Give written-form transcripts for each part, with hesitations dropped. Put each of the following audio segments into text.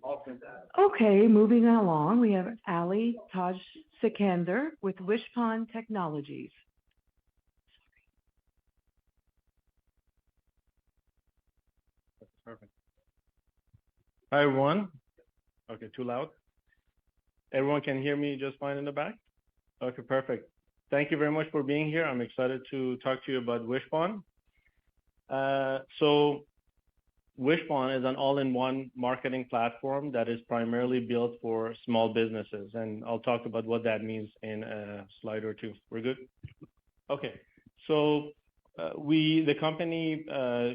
Okay, moving along, we have Ali Taj Sikander with Wishpond Technologies. Perfect. Hi, everyone. Okay, too loud. Everyone can hear me just fine in the back? Okay, perfect. Thank you very much for being here. I'm excited to talk to you about Wishpond. So Wishpond is an all-in-one marketing platform that is primarily built for small businesses. And I'll talk about what that means in a slide or two. We're good? Okay. So the company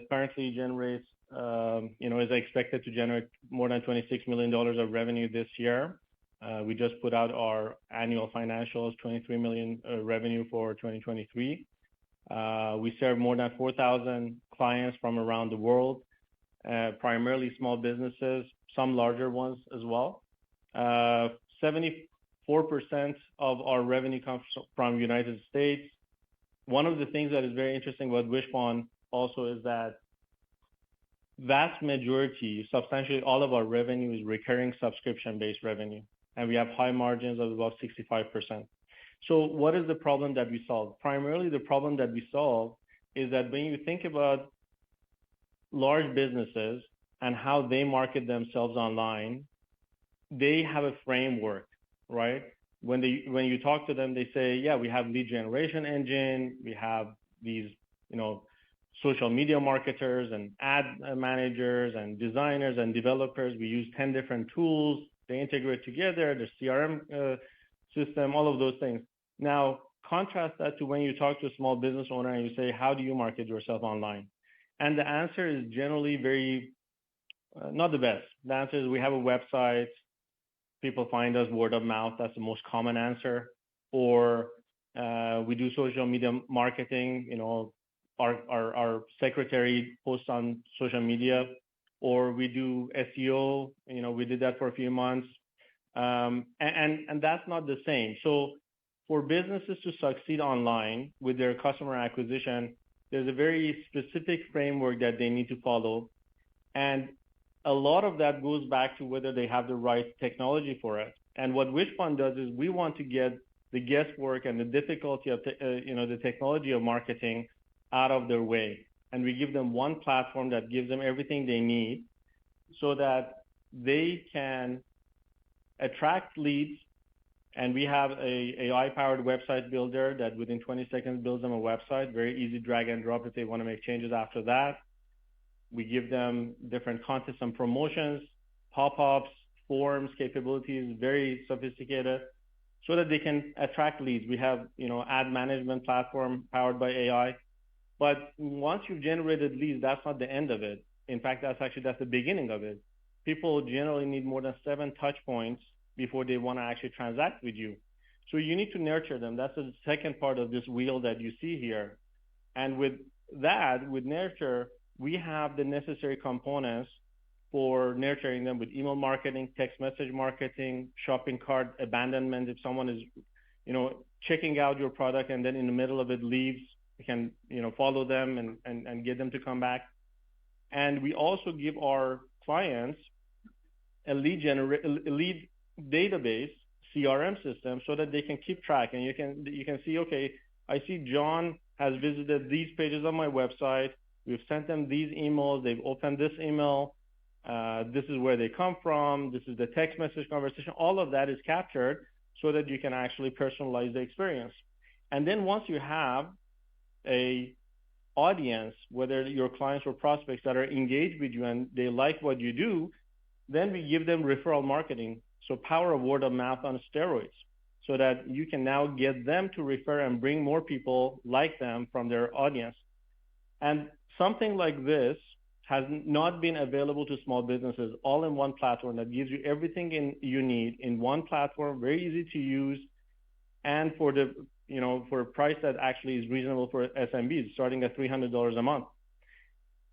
currently generates, is expected to generate more than $26 million of revenue this year. We just put out our annual financials, 23 million revenue for 2023. We serve more than 4,000 clients from around the world, primarily small businesses, some larger ones as well. 74% of our revenue comes from United States. One of the things that is very interesting about Wishpond also is that vast majority, substantially all of our revenue is recurring subscription-based revenue. And we have high margins of about 65%. So what is the problem that we solve? Primarily, the problem that we solve is that when you think about large businesses and how they market themselves online, they have a framework, right? When you talk to them, they say, yeah, we have lead generation engine, we have these, social media marketers and ad managers and designers and developers. We use 10 different tools. They integrate together, the CRM system, all of those things. Now, contrast that to when you talk to a small business owner and you say, how do you market yourself online? And the answer is generally very, not the best. The answer is we have a website. People find us word of mouth. That's the most common answer. Or we do social media marketing. Our secretary posts on social media. Or we do SEO. We did that for a few months. And that's not the same. So for businesses to succeed online with their customer acquisition, there's a very specific framework that they need to follow. And a lot of that goes back to whether they have the right technology for it. And what Wishpond does is we want to get the guesswork and the difficulty of the technology of marketing out of their way. And we give them one platform that gives them everything they need so that they can attract leads. And we have a AI-powered website builder that within 20 seconds builds them a website, very easy drag and drop if they want to make changes after that. We give them different contests and promotions, pop-ups, forms, capabilities, very sophisticated, so that they can attract leads. We have, ad management platform powered by AI. But once you've generated leads, that's not the end of it. In fact, that's the beginning of it. People generally need more than 7 touch points before they want to actually transact with you. So you need to nurture them. That's the second part of this wheel that you see here. And with nurture, we have the necessary components for nurturing them with email marketing, text message marketing, shopping cart abandonment. If someone is, checking out your product and then in the middle of it leaves, you can, follow them and get them to come back. And we also give our clients a lead database CRM system so that they can keep track. And you can see, okay, I see John has visited these pages on my website. We've sent them these emails. They've opened this email. This is where they come from. This is the text message conversation. All of that is captured so that you can actually personalize the experience. And then once you have a audience, whether your clients or prospects that are engaged with you and they like what you do, then we give them referral marketing. So power of word of mouth on steroids, so that you can now get them to refer and bring more people like them from their audience. And something like this has not been available to small businesses, all in one platform that gives you everything you need in one platform, very easy to use, and for a price that actually is reasonable for SMBs, starting at $300 a month.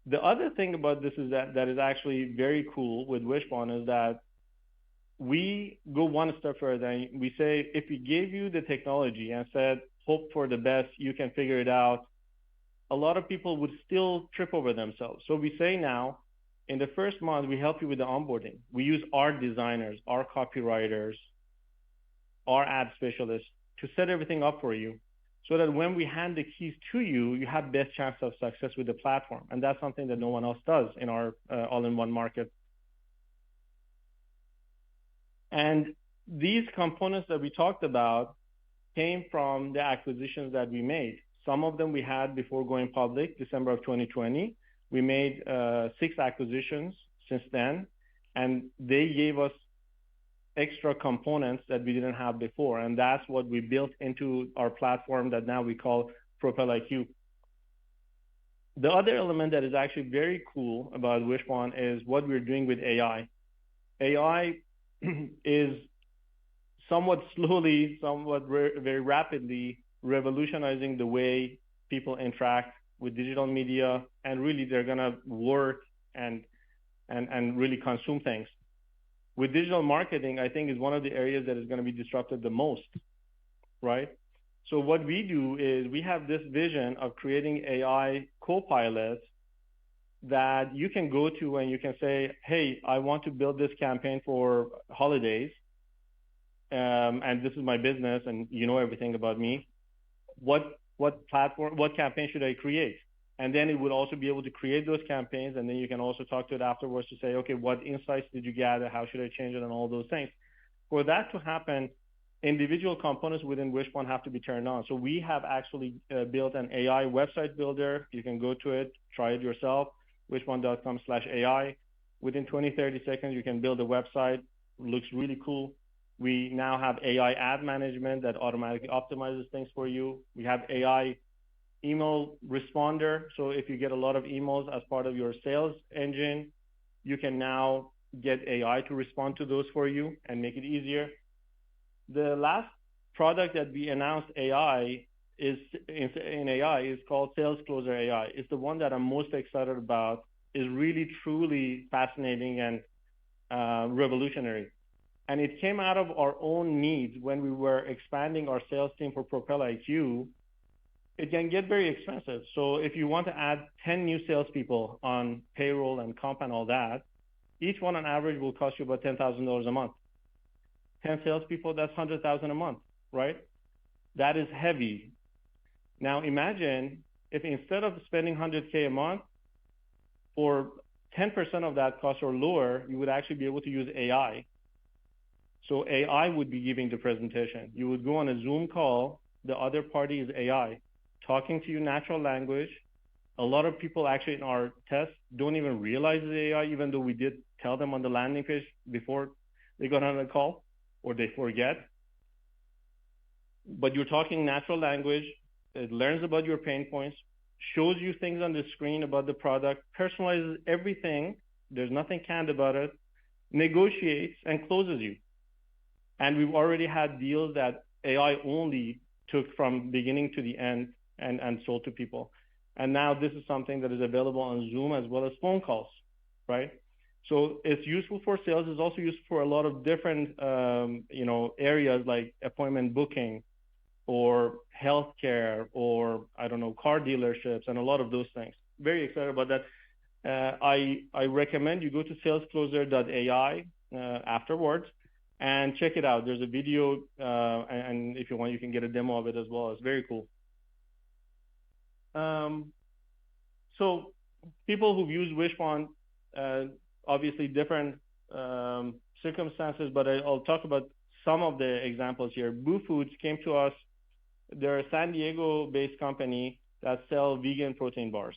The other thing about this is that is actually very cool with Wishpond is that we go one step further. And we say, if we gave you the technology and said, hope for the best, you can figure it out, a lot of people would still trip over themselves. So we say now, In the first month, we help you with the onboarding. We use our designers, our copywriters, our ad specialists to set everything up for you so that when we hand the keys to you, you have best chance of success with the platform. And that's something that no one else does in our all-in-one market. And these components that we talked about came from the acquisitions that we made. Some of them we had before going public, December of 2020. We made 6 acquisitions since then, and they gave us extra components that we didn't have before. And that's what we built into our platform that now we call Propel IQ. The other element that is actually very cool about Wishpond is what we're doing with AI. AI is somewhat slowly, very rapidly revolutionizing the way people interact with digital media, and really they're gonna work and really consume things. With digital marketing, I think is one of the areas that is gonna be disrupted the most, right? So what we do is we have this vision of creating AI co-pilots that you can go to and you can say, hey, I want to build this campaign for holidays, and this is my business, and you know everything about me. What campaign should I create? And then it would also be able to create those campaigns, and then you can also talk to it afterwards to say, okay, what insights did you gather? How should I change it? And all those things. For that to happen, individual components within Wishpond have to be turned on. So we have actually built an AI website builder. You can go to it, try it yourself, wishpond.com/AI. Within 20, 30 seconds, you can build a website. Looks really cool. We now have AI ad management that automatically optimizes things for you. We have AI email responder. So if you get a lot of emails as part of your sales engine, you can now get AI to respond to those for you and make it easier. The last product that we announced AI is called Sales Closer AI. It's the one that I'm most excited about. Is really truly fascinating and revolutionary. And it came out of our own needs when we were expanding our sales team for Propel IQ. It can get very expensive. So if you want to add 10 new salespeople on payroll and comp and all that, each one on average will cost you about $10,000 a month. 10 salespeople, that's $100,000 a month, right? That is heavy. Now imagine if instead of spending $100K a month, or 10% of that cost or lower, you would actually be able to use AI. So AI would be giving the presentation. You would go on a Zoom call, the other party is AI, talking to you natural language. A lot of people actually in our tests don't even realize it's AI, even though we did tell them on the landing page before they got on the call, or they forget. But you're talking natural language, it learns about your pain points, shows you things on the screen about the product, personalizes everything, there's nothing canned about it, negotiates and closes you. And we've already had deals that AI only took from beginning to the end and sold to people. And now this is something that is available on Zoom as well as phone calls, right? So it's useful for sales. It's also useful for a lot of different areas like appointment booking or healthcare or, I don't know, car dealerships and a lot of those things. Very excited about that. I recommend you go to salescloser.ai afterwards and check it out. There's a video, and if you want, you can get a demo of it as well. It's very cool. So people who've used Wishpond, obviously different circumstances, but I'll talk about some of the examples here. Boo Foods came to us. They're a San Diego-based company that sell vegan protein bars.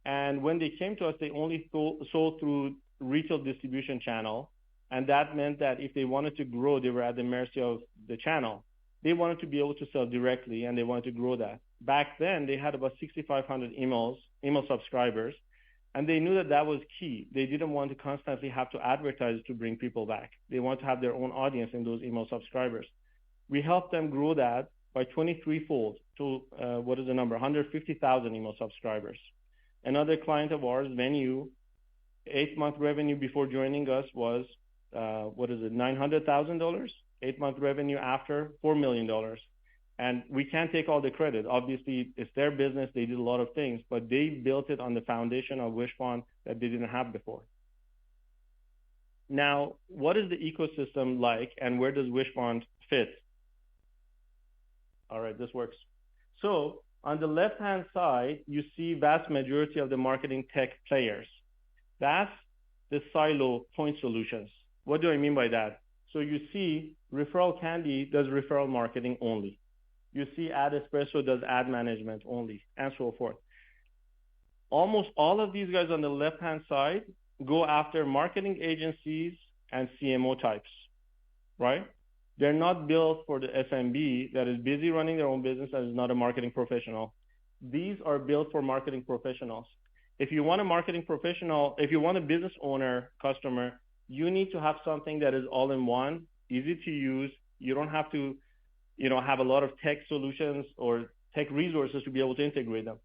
And when they came to us, they only sold through retail distribution channel. And that meant that if they wanted to grow, they were at the mercy of the channel. They wanted to be able to sell directly, and they wanted to grow that. Back then, they had about 6,500 email subscribers, and they knew that that was key. They didn't want to constantly have to advertise to bring people back. They wanted to have their own audience in those email subscribers. We helped them grow that by 23-fold to, 150,000 email subscribers. Another client of ours, Venue, 8-month revenue before joining us was, $900,000? 8-month revenue after, $4 million. And we can't take all the credit. Obviously, it's their business. They did a lot of things, but they built it on the foundation of Wishpond that they didn't have before. Now, what is the ecosystem like, and where does Wishpond fit? All right, this works. So on the left-hand side, you see vast majority of the marketing tech players. That's the silo point solutions. What do I mean by that? So you see Referral Candy does referral marketing only. You see Ad Espresso does ad management only, and so forth. Almost all of these guys on the left-hand side go after marketing agencies and CMO types, right? They're not built for the SMB that is busy running their own business and is not a marketing professional. These are built for marketing professionals. If you want a marketing professional, if you want a business owner customer, you need to have something that is all in one, easy to use. You don't have to, have a lot of tech solutions or tech resources to be able to integrate them.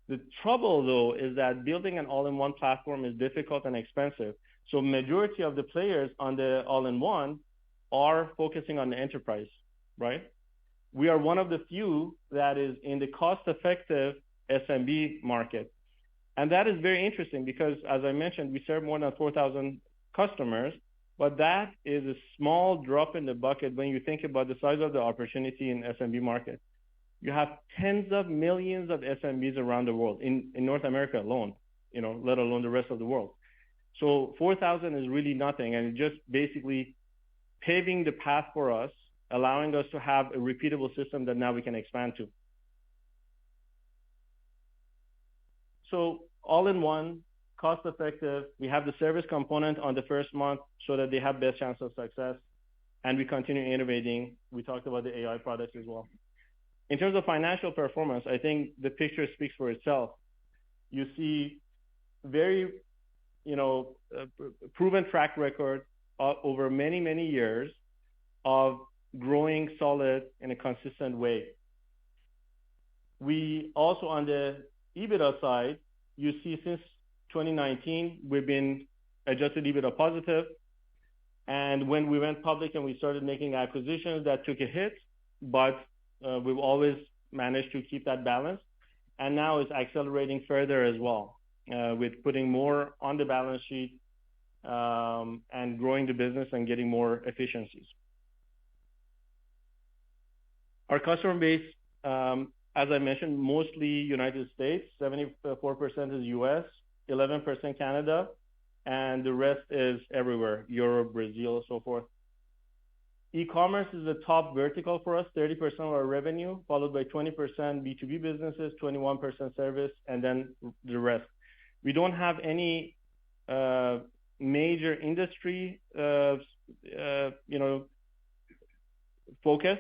The trouble, though, is that building an all-in-one platform is difficult and expensive. So majority of the players on the all-in-one are focusing on the enterprise, right? We are one of the few that is in the cost-effective SMB market. And that is very interesting because, as I mentioned, we serve more than 4,000 customers, but that is a small drop in the bucket when you think about the size of the opportunity in SMB market. You have tens of millions of SMBs around the world, in North America alone, let alone the rest of the world. So 4,000 is really nothing, and just basically paving the path for us, allowing us to have a repeatable system that now we can expand to. So all in one, cost effective. We have the service component on the first month so that they have best chance of success, and we continue innovating. We talked about the AI products as well. In terms of financial performance, I think the picture speaks for itself. You see very, proven track record over many, many years of growing solid in a consistent way. We also, on the EBITDA side, you see since 2019, we've been adjusted EBITDA positive. And when we went public and we started making acquisitions, that took a hit, but we've always managed to keep that balance. And now it's accelerating further as well, with putting more on the balance sheet and growing the business and getting more efficiencies. Our customer base, as I mentioned, mostly United States, 74% is US, 11% Canada, and the rest is everywhere, Europe, Brazil, so forth. E-commerce is the top vertical for us, 30% of our revenue, followed by 20% B2B businesses, 21% service, and then the rest. We don't have any major industry, focus.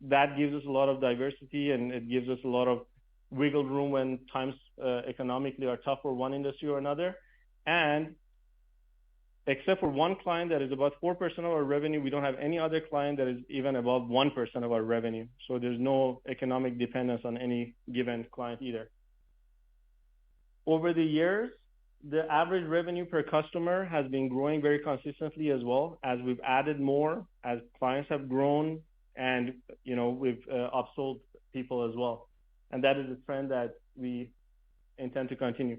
That gives us a lot of diversity, and it gives us a lot of wiggle room when times economically are tough for one industry or another. And except for one client that is about 4% of our revenue, we don't have any other client that is even above 1% of our revenue. So there's no economic dependence on any given client either. Over the years, the average revenue per customer has been growing very consistently as well as we've added more, as clients have grown, and we've upsold people as well. And that is a trend that we intend to continue.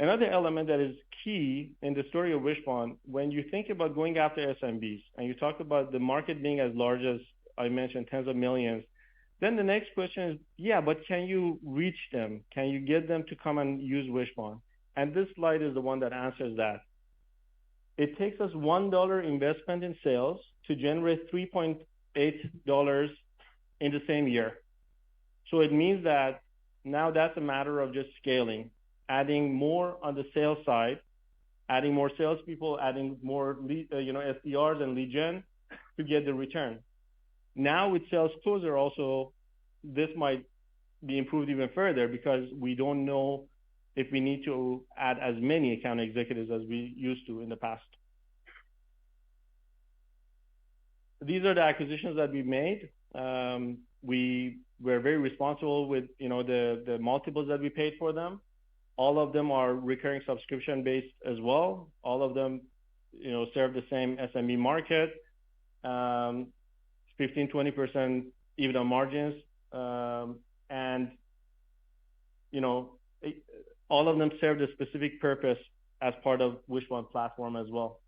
Another element that is key in the story of Wishpond, when you think about going after SMBs, and you talk about the market being as large as I mentioned, tens of millions, then the next question is, yeah, but can you reach them? Can you get them to come and use Wishpond? And this slide is the one that answers that. It takes us $1 investment in sales to generate $3.8 in the same year. So it means that now that's a matter of just scaling, adding more on the sales side, adding more salespeople, adding more lead, SDRs and lead gen to get the return. Now with sales closer also, this might be improved even further because we don't know if we need to add as many account executives as we used to in the past. These are the acquisitions that we made. We were very responsible with the multiples that we paid for them. All of them are recurring subscription based as well. All of them serve the same SME market, 15-20% EBITDA margins, and all of them serve the specific purpose as part of Wishpond platform as well.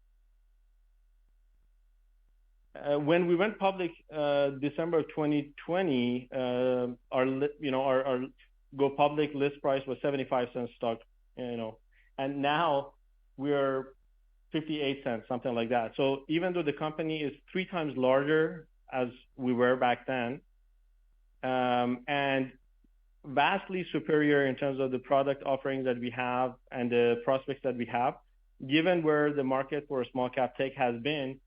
When we went public, December of 2020, our go public list price was 75 cents stock, and now we're 58 cents, something like that. So even though the company is 3 times larger as we were back then, and vastly superior in terms of the product offerings that we have and the prospects that we have, given where the market for small cap tech has been,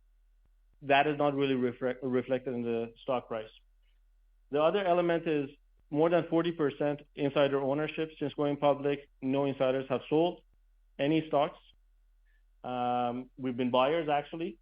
that is not really reflected in the stock price. The other element is more than 40% insider ownership. Since going public, no insiders have sold any stocks. We've been buyers, actually.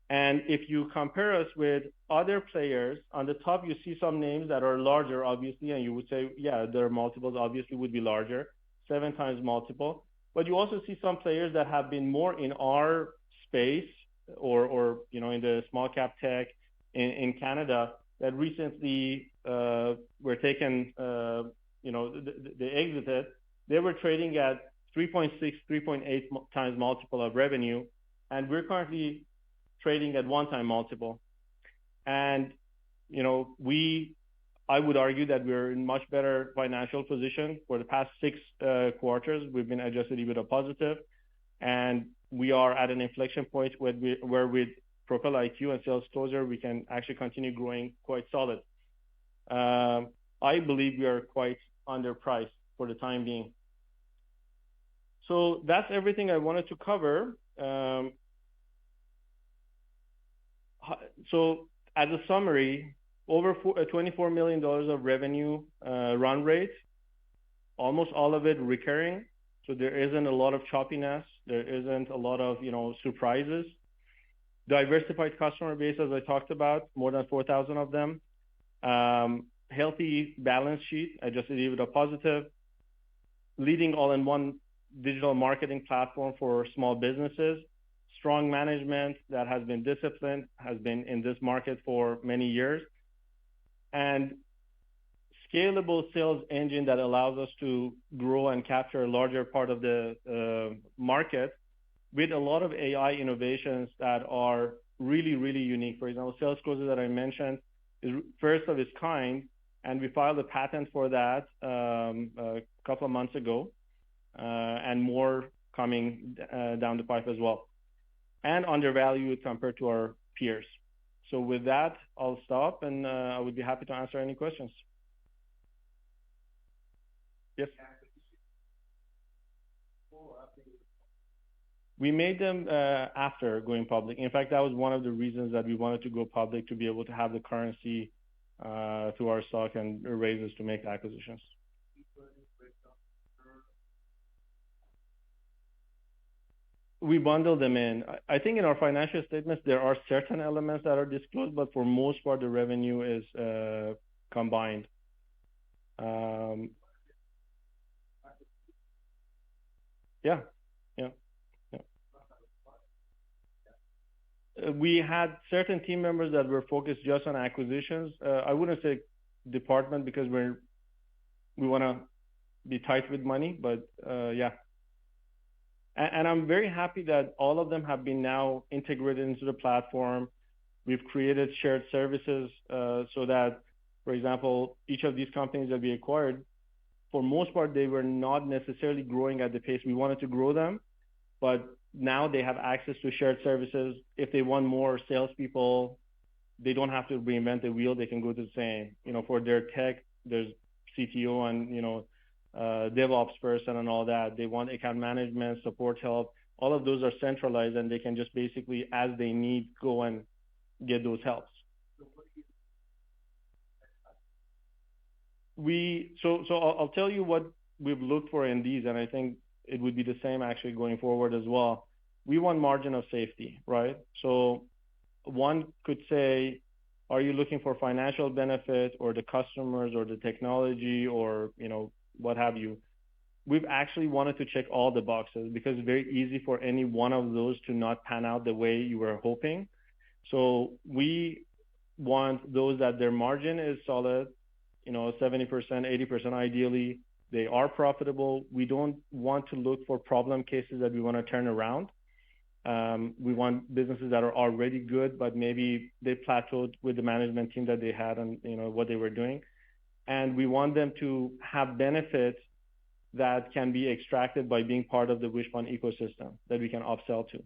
And if you compare us with other players, on the top, you see some names that are larger, obviously, and you would say, yeah, their multiples obviously would be larger, 7 times multiple. But you also see some players that have been more in our space or in the small cap tech in Canada that recently were taken, they exited. They were trading at 3.6, 3.8 times multiple of revenue, and we're currently trading at 1 time multiple. And I would argue that we're in much better financial position. For the past 6 quarters, we've been adjusted EBITDA positive, and we are at an inflection point where with Propel IQ and Sales Closer, we can actually continue growing quite solid. I believe we are quite underpriced for the time being. So that's everything I wanted to cover. So as a summary, over $24 million of revenue run rate, almost all of it recurring. So there isn't a lot of choppiness. There isn't a lot of surprises. Diversified customer base, as I talked about, more than 4,000 of them. Healthy balance sheet, adjusted EBITDA positive. Leading all-in-one digital marketing platform for small businesses. Strong management that has been disciplined, has been in this market for many years. And scalable sales engine that allows us to grow and capture a larger part of the market with a lot of AI innovations that are really, really unique. For example, Sales Closer that I mentioned is first of its kind, and we filed a patent for that a couple of months ago, and more coming down the pipe as well, and undervalued compared to our peers. So with that, I'll stop, and I would be happy to answer any questions. Yes? We made them after going public. In fact, that was one of the reasons that we wanted to go public, to be able to have the currency through our stock and raises to make acquisitions. We bundle them in. I think in our financial statements, there are certain elements that are disclosed, but for most part, the revenue is combined. Yeah. We had certain team members that were focused just on acquisitions. I wouldn't say department because we want to be tight with money, but yeah. And I'm very happy that all of them have been now integrated into the platform. We've created shared services so that, for example, each of these companies that we acquired, for most part, they were not necessarily growing at the pace we wanted to grow them, but now they have access to shared services. If they want more salespeople, they don't have to reinvent the wheel. They can go to the same. For their tech, there's CTO and DevOps person and all that. They want account management, support help. All of those are centralized, and they can just basically, as they need, go and get those helps. So I'll tell you what we've looked for in these, and I think it would be the same actually going forward as well. We want margin of safety, right? So one could say, are you looking for financial benefit or the customers or the technology or, what have you? We've actually wanted to check all the boxes because it's very easy for any one of those to not pan out the way you were hoping. So we want those that their margin is solid, 70%, 80% ideally. They are profitable. We don't want to look for problem cases that we want to turn around. We want businesses that are already good, but maybe they plateaued with the management team that they had and what they were doing. And we want them to have benefits that can be extracted by being part of the Wishpond ecosystem that we can upsell to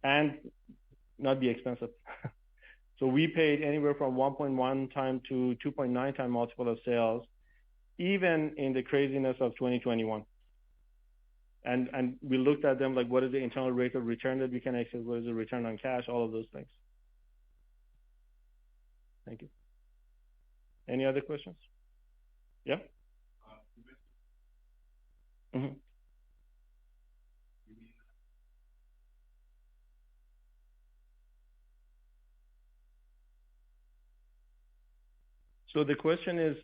and not be expensive. So we paid anywhere from 1.1 time to 2.9 time multiple of sales, even in the craziness of 2021. And we looked at them like, what is the internal rate of return that we can access? What is the return on cash? All of those things. Thank you. Any other questions? Yeah? Mm-hmm. So the question is,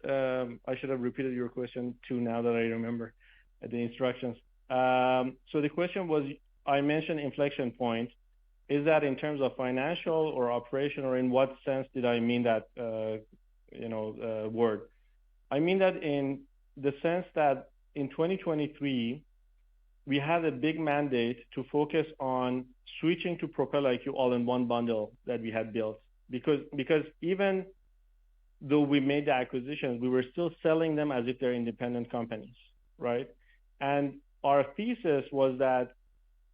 I should have repeated your question too now that I remember the instructions. So the question was, I mentioned inflection point. Is that in terms of financial or operation, or in what sense did I mean that word? I mean that in the sense that in 2023, we had a big mandate to focus on switching to Propel IQ all-in-one bundle that we had built. Because even though we made the acquisitions, we were still selling them as if they're independent companies, right? And our thesis was that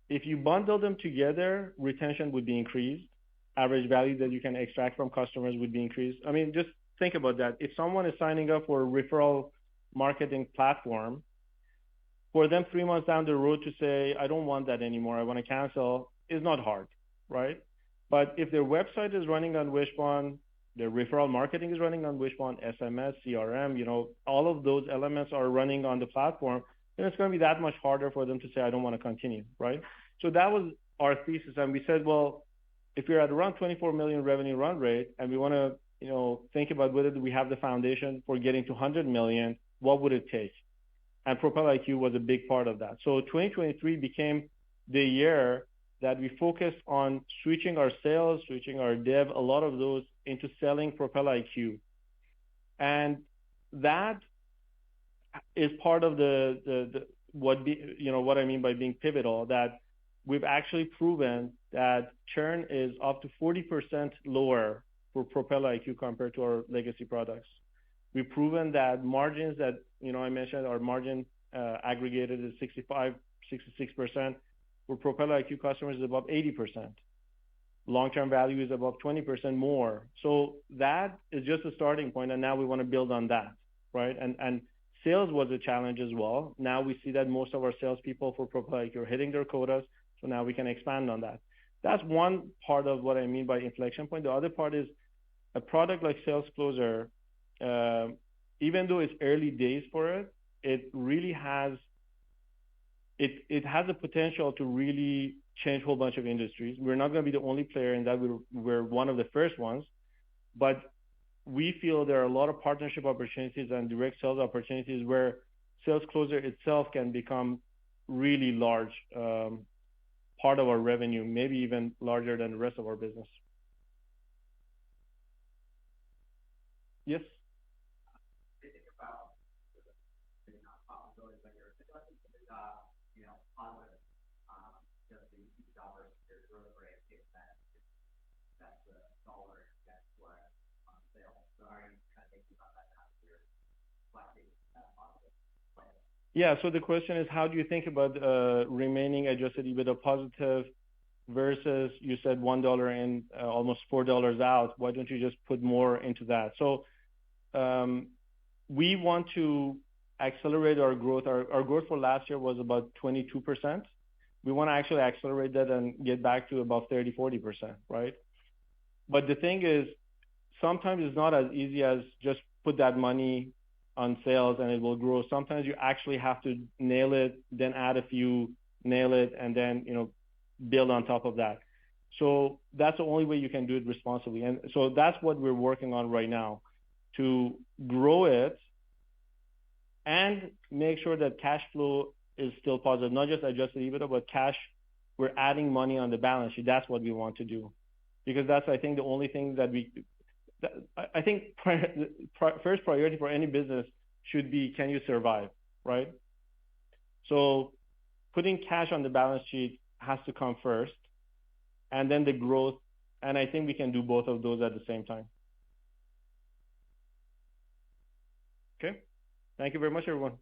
if you bundle them together, retention would be increased, average value that you can extract from customers would be increased. I mean, just think about that. If someone is signing up for a referral marketing platform, for them 3 months down the road to say, I don't want that anymore, I want to cancel, is not hard, right? But if their website is running on Wishpond, their referral marketing is running on Wishpond, SMS, CRM, all of those elements are running on the platform, then it's going to be that much harder for them to say, I don't want to continue, right? So that was our thesis. And we said, well, if we're at around 24 million revenue run rate, and we want to, think about whether we have the foundation for getting to 100 million, what would it take? And Propel IQ was a big part of that. So 2023 became the year that we focused on switching our sales, switching our dev, a lot of those into selling Propel IQ. And that is part of what I mean by being pivotal, that we've actually proven that churn is up to 40% lower for Propel IQ compared to our legacy products. We've proven that margins that, I mentioned, our margin aggregated is 65, 66%. For Propel IQ customers is above 80%. Long-term value is above 20% more. So that is just a starting point, and now we want to build on that, right? And sales was a challenge as well. Now we see that most of our salespeople for Propel IQ are hitting their quotas, so now we can expand on that. That's one part of what I mean by inflection point. The other part is a product like Sales Closer, even though it's early days for it, it really has the potential to really change a whole bunch of industries. We're not going to be the only player in that. We're one of the first ones, but we feel there are a lot of partnership opportunities and direct sales opportunities where Sales Closer itself can become really large part of our revenue, maybe even larger than the rest of our business. Yes. Yeah, so the question is, how do you think about remaining adjusted EBITDA positive versus, you said $1 in, almost $4 out. Why don't you just put more into that? So we want to accelerate our growth. Our growth for last year was about 22%. We want to actually accelerate that and get back to about 30, 40%, right? But the thing is, sometimes it's not as easy as just put that money on sales and it will grow. Sometimes you actually have to nail it, then add a few, nail it, and then, build on top of that. So that's the only way you can do it responsibly. And so that's what we're working on right now, to grow it and make sure that cash flow is still positive, not just adjusted EBITDA, but cash. We're adding money on the balance sheet. That's what we want to do, because that's, I think, the only thing that I think first priority for any business should be, can you survive, right? So putting cash on the balance sheet has to come first, and then the growth. And I think we can do both of those at the same time. Okay. Thank you very much, everyone.